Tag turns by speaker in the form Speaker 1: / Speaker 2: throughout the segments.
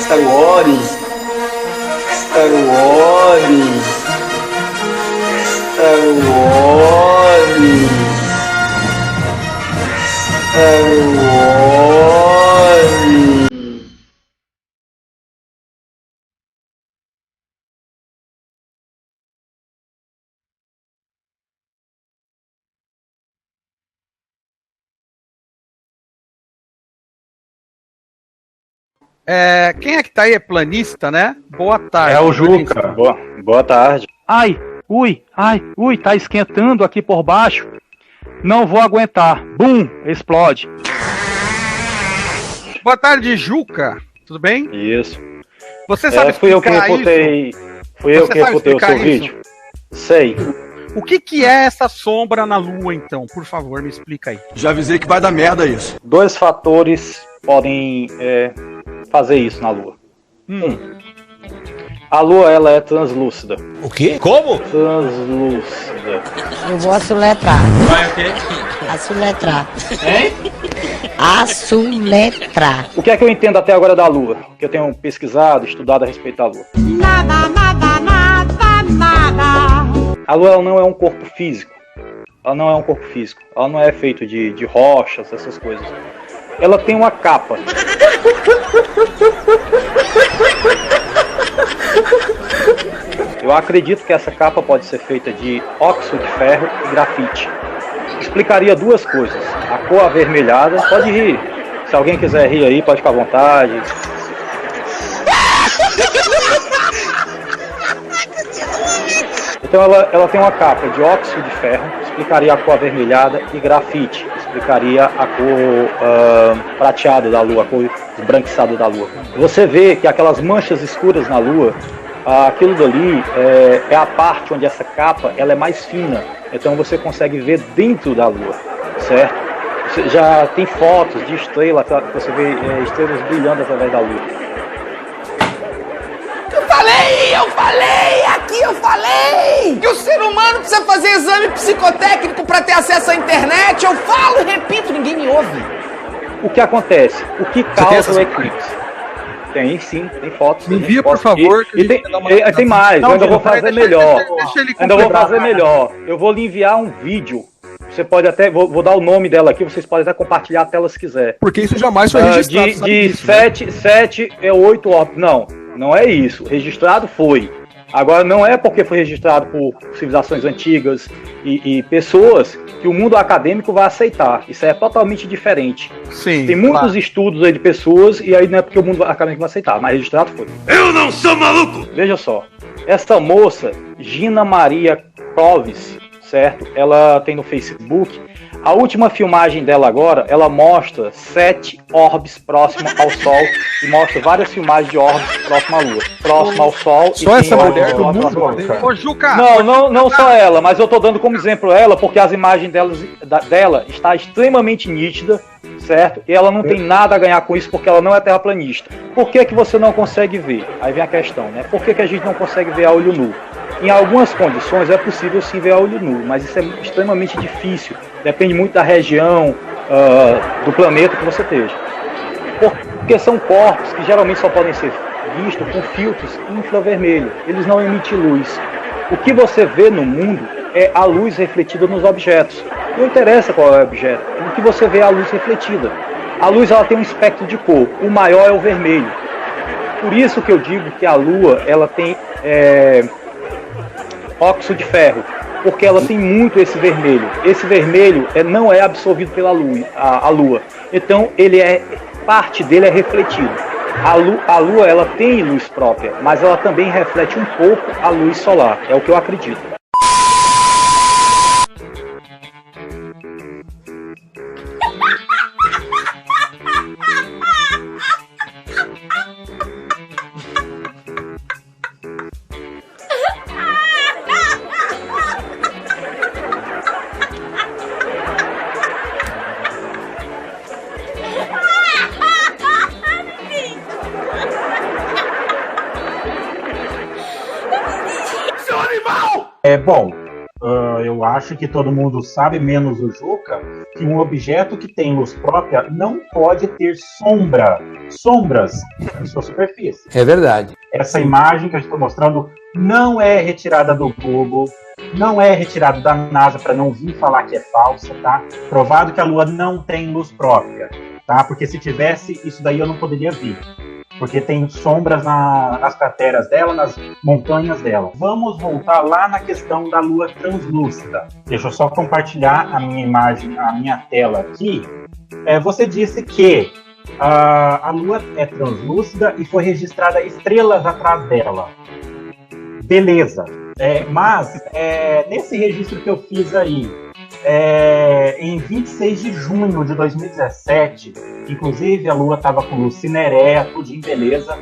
Speaker 1: Star Wars. Star Wars. Star Wars. Star Wars.
Speaker 2: Quem é que tá aí? É planista, né? Boa tarde.
Speaker 3: É o Juca.
Speaker 4: Boa tarde.
Speaker 3: Ai, ui, tá esquentando aqui por baixo. Não vou aguentar. Bum, explode.
Speaker 2: Boa tarde, Juca. Tudo bem?
Speaker 4: Isso.
Speaker 2: Você sabe
Speaker 4: fui eu que
Speaker 2: explicar
Speaker 4: reputei.
Speaker 2: isso?
Speaker 4: Fui eu
Speaker 2: Você
Speaker 4: que
Speaker 2: sabe
Speaker 4: reputei o
Speaker 2: explicar
Speaker 4: seu
Speaker 2: isso?
Speaker 4: vídeo. Sei.
Speaker 2: O que é essa sombra na Lua, então? Por favor, me explica aí.
Speaker 5: Já avisei que vai dar merda isso.
Speaker 4: Dois fatores podem fazer isso na Lua. A Lua, ela é translúcida.
Speaker 5: O quê? Como?
Speaker 4: Translúcida.
Speaker 6: Eu vou assoletrar.
Speaker 2: Vai o quê?
Speaker 6: Assoletrar.
Speaker 2: Hein?
Speaker 6: Assoletrar.
Speaker 4: O que é que eu entendo até agora da Lua? Que eu tenho pesquisado, estudado a respeito da Lua.
Speaker 6: Nada, nada, nada, nada.
Speaker 4: A Lua, ela não é um corpo físico. Ela não é um corpo físico. Ela não é feito de rochas, essas coisas. Ela tem uma capa. Eu acredito que essa capa pode ser feita de óxido de ferro e grafite. Explicaria duas coisas. A cor avermelhada, pode rir. Se alguém quiser rir aí, pode ficar à vontade. Então ela tem uma capa de óxido de ferro, explicaria a cor avermelhada, e grafite, explicaria a cor prateada da Lua, a cor esbranquiçada da Lua. Você vê que aquelas manchas escuras na Lua, aquilo dali é a parte onde essa capa ela é mais fina, então você consegue ver dentro da Lua, certo? Você já tem fotos de estrela, você vê estrelas brilhando através da Lua.
Speaker 7: Eu falei que o ser humano precisa fazer exame psicotécnico para ter acesso à internet. Eu falo e repito, ninguém me ouve.
Speaker 4: O que acontece? O que causa o eclipse? Tem sim, tem fotos.
Speaker 2: Me envia, por favor.
Speaker 4: E tem mais, eu ainda vou fazer melhor. Ainda vou fazer melhor. Eu vou lhe enviar um vídeo. Você pode até, vou dar o nome dela aqui, vocês podem até compartilhar a tela se quiser.
Speaker 5: Porque isso jamais foi registrado.
Speaker 4: De 7 é 8 órbitas. Não é isso. Registrado foi. Agora, não é porque foi registrado por civilizações antigas e pessoas que o mundo acadêmico vai aceitar. Isso é totalmente diferente.
Speaker 2: Sim,
Speaker 4: tem muitos estudos aí de pessoas e aí não é porque o mundo acadêmico vai aceitar, mas registrado foi.
Speaker 5: Eu não sou maluco!
Speaker 4: Veja só, essa moça, Gina Maria Clovis, certo? Ela tem no Facebook. A última filmagem dela agora, ela mostra 7 orbes próximos ao Sol e mostra várias filmagens de orbes próximos à Lua. Próximo ao Sol.
Speaker 2: Só
Speaker 4: e
Speaker 2: essa mulher do
Speaker 4: mundo?
Speaker 2: Ô, Juca!
Speaker 4: Não só ela, mas eu tô dando como exemplo ela porque as imagens dela está extremamente nítida, certo? E ela não tem nada a ganhar com isso porque ela não é terraplanista. Por que você não consegue ver? Aí vem a questão, né? Por que a gente não consegue ver a olho nu? Em algumas condições é possível sim ver a olho nu, mas isso é extremamente difícil. Depende muito da região do planeta que você esteja. Porque são corpos que geralmente só podem ser vistos com filtros infravermelho. Eles não emitem luz. O que você vê no mundo é a luz refletida nos objetos. Não interessa qual é o objeto. O que você vê é a luz refletida. A luz ela tem um espectro de cor. O maior é o vermelho. Por isso que eu digo que a Lua ela tem óxido de ferro, porque ela tem muito esse vermelho. Esse vermelho não é absorvido pela Lua, a Lua. Então parte dele é refletido. A Lua ela tem luz própria, mas ela também reflete um pouco a luz solar. É o que eu acredito.
Speaker 3: Bom,
Speaker 8: eu acho que todo mundo sabe, menos o Juca, que um objeto que tem luz própria não pode ter sombras em sua superfície.
Speaker 9: É verdade.
Speaker 8: Essa imagem que eu estou mostrando não é retirada do Google, não é retirada da NASA para não vir falar que é falsa, tá? Provado que a Lua não tem luz própria, tá? Porque se tivesse, isso daí eu não poderia vir. Porque tem sombras nas crateras dela, nas montanhas dela. Vamos voltar lá na questão da Lua translúcida. Deixa eu só compartilhar a minha imagem, a minha tela aqui. Você disse que a Lua é translúcida e foi registrada estrelas atrás dela. Beleza. Mas nesse registro que eu fiz aí, em 26 de junho de 2017, inclusive a Lua estava com luz cinerea, tudo em beleza,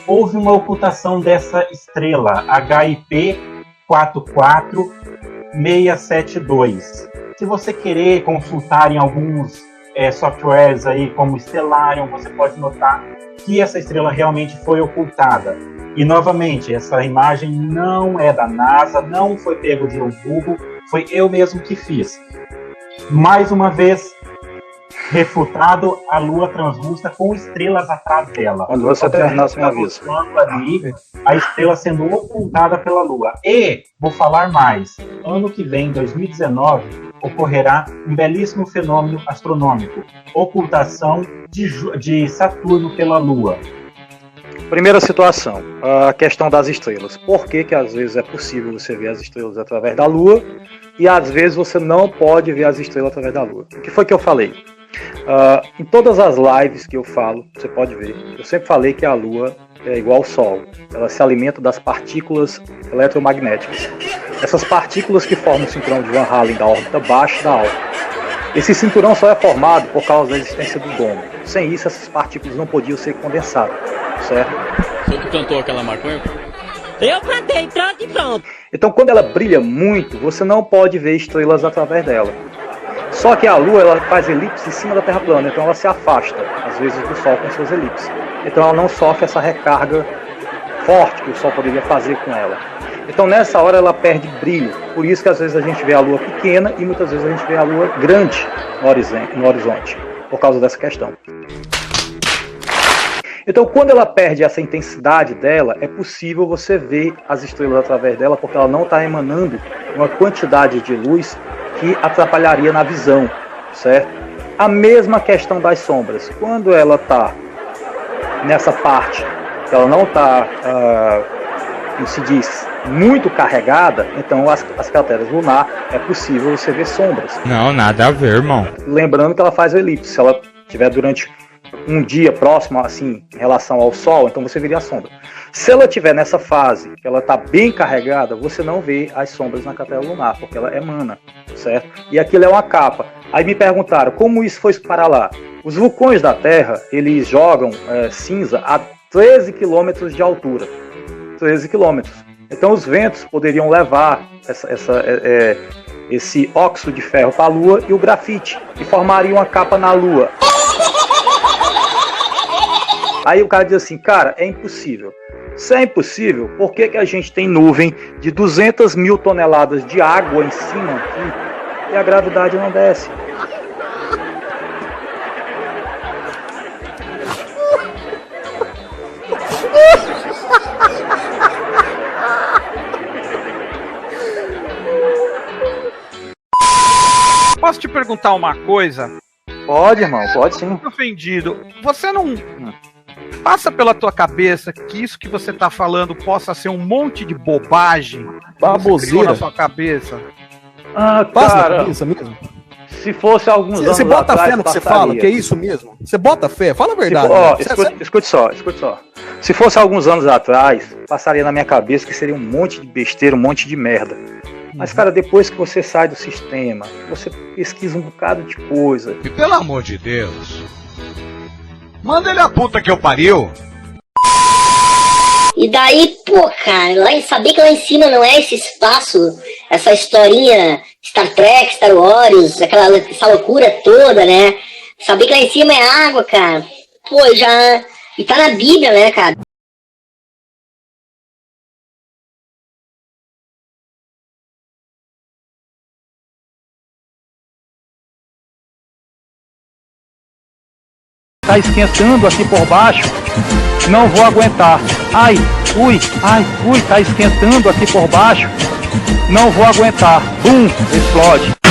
Speaker 8: houve uma ocultação dessa estrela, HIP 44672. Se você querer consultar em alguns softwares aí, como Stellarium, você pode notar que essa estrela realmente foi ocultada. E, novamente, essa imagem não é da NASA, não foi pego de um Google, foi eu mesmo que fiz. Mais uma vez, refutado a Lua translúcida com estrelas atrás dela.
Speaker 4: Quando você terminasse uma vez.
Speaker 8: Ali, a estrela sendo ocultada pela Lua. E, vou falar mais, ano que vem, 2019, ocorrerá um belíssimo fenômeno astronômico, ocultação de Saturno pela Lua.
Speaker 4: Primeira situação, a questão das estrelas. Por que às vezes é possível você ver as estrelas através da Lua e às vezes você não pode ver as estrelas através da Lua? O que foi que eu falei? Em todas as lives que eu falo, você pode ver, eu sempre falei que a Lua é igual ao Sol. Ela se alimenta das partículas eletromagnéticas. Essas partículas que formam o cinturão de Van Allen da órbita baixa da alta. Esse cinturão só é formado por causa da existência do domo. Sem isso, essas partículas não podiam ser condensadas, certo?
Speaker 10: Você que plantou aquela maconha?
Speaker 6: Eu plantei, pronto e pronto.
Speaker 4: Então, quando ela brilha muito, você não pode ver estrelas através dela. Só que a Lua, ela faz elipse em cima da Terra plana, então ela se afasta, às vezes, do Sol com suas elipses. Então ela não sofre essa recarga forte que o Sol poderia fazer com ela. Então nessa hora ela perde brilho. Por isso que às vezes a gente vê a Lua pequena e muitas vezes a gente vê a Lua grande no horizonte, por causa dessa questão. Então quando ela perde essa intensidade dela, é possível você ver as estrelas através dela, porque ela não está emanando uma quantidade de luz que atrapalharia na visão, certo? A mesma questão das sombras. Quando ela está nessa parte, que ela não está, como se diz, muito carregada, então as crateras lunar é possível você ver sombras.
Speaker 11: Não, nada a ver, irmão.
Speaker 4: Lembrando que ela faz o elipse. Se ela estiver durante um dia próximo, assim, em relação ao Sol, então você veria a sombra. Se ela estiver nessa fase, que ela está bem carregada, você não vê as sombras na cratera lunar, porque ela emana, certo? E aquilo é uma capa. Aí me perguntaram, como isso foi para lá? Os vulcões da Terra, eles jogam cinza a 13 km de altura. 13 km. Então os ventos poderiam levar esse óxido de ferro para a Lua e o grafite, e formaria uma capa na Lua. Aí o cara diz assim, cara, é impossível. Se é impossível, por que a gente tem nuvem de 200 mil toneladas de água em cima aqui e a gravidade não desce?
Speaker 2: Posso te perguntar uma coisa?
Speaker 4: Pode, irmão, pode sim.
Speaker 2: Tô ofendido. Você não passa pela tua cabeça que isso que você tá falando possa ser um monte de bobagem?
Speaker 5: Baboseira.
Speaker 2: Na sua cabeça?
Speaker 4: Ah,
Speaker 5: Passa
Speaker 4: cara,
Speaker 5: na cabeça mesmo?
Speaker 4: se fosse alguns anos
Speaker 5: Você bota
Speaker 4: atrás,
Speaker 5: fé no que você
Speaker 4: passaria.
Speaker 5: fala? Que é isso mesmo? Você bota fé? Fala a verdade.
Speaker 4: Escute só. Se fosse alguns anos atrás, passaria na minha cabeça que seria um monte de besteira, um monte de merda. Mas, cara, depois que você sai do sistema, você pesquisa um bocado de coisa.
Speaker 12: E pelo amor de Deus, manda ele a puta que eu pariu.
Speaker 13: E daí, pô, cara, saber que lá em cima não é esse espaço, essa historinha Star Trek, Star Wars, essa loucura toda, né? Saber que lá em cima é água, cara. Pô, já... E tá na Bíblia, né, cara?
Speaker 3: tá esquentando aqui por baixo. Não vou aguentar. Ai, ui, tá esquentando aqui por baixo. Não vou aguentar. Bum, explode.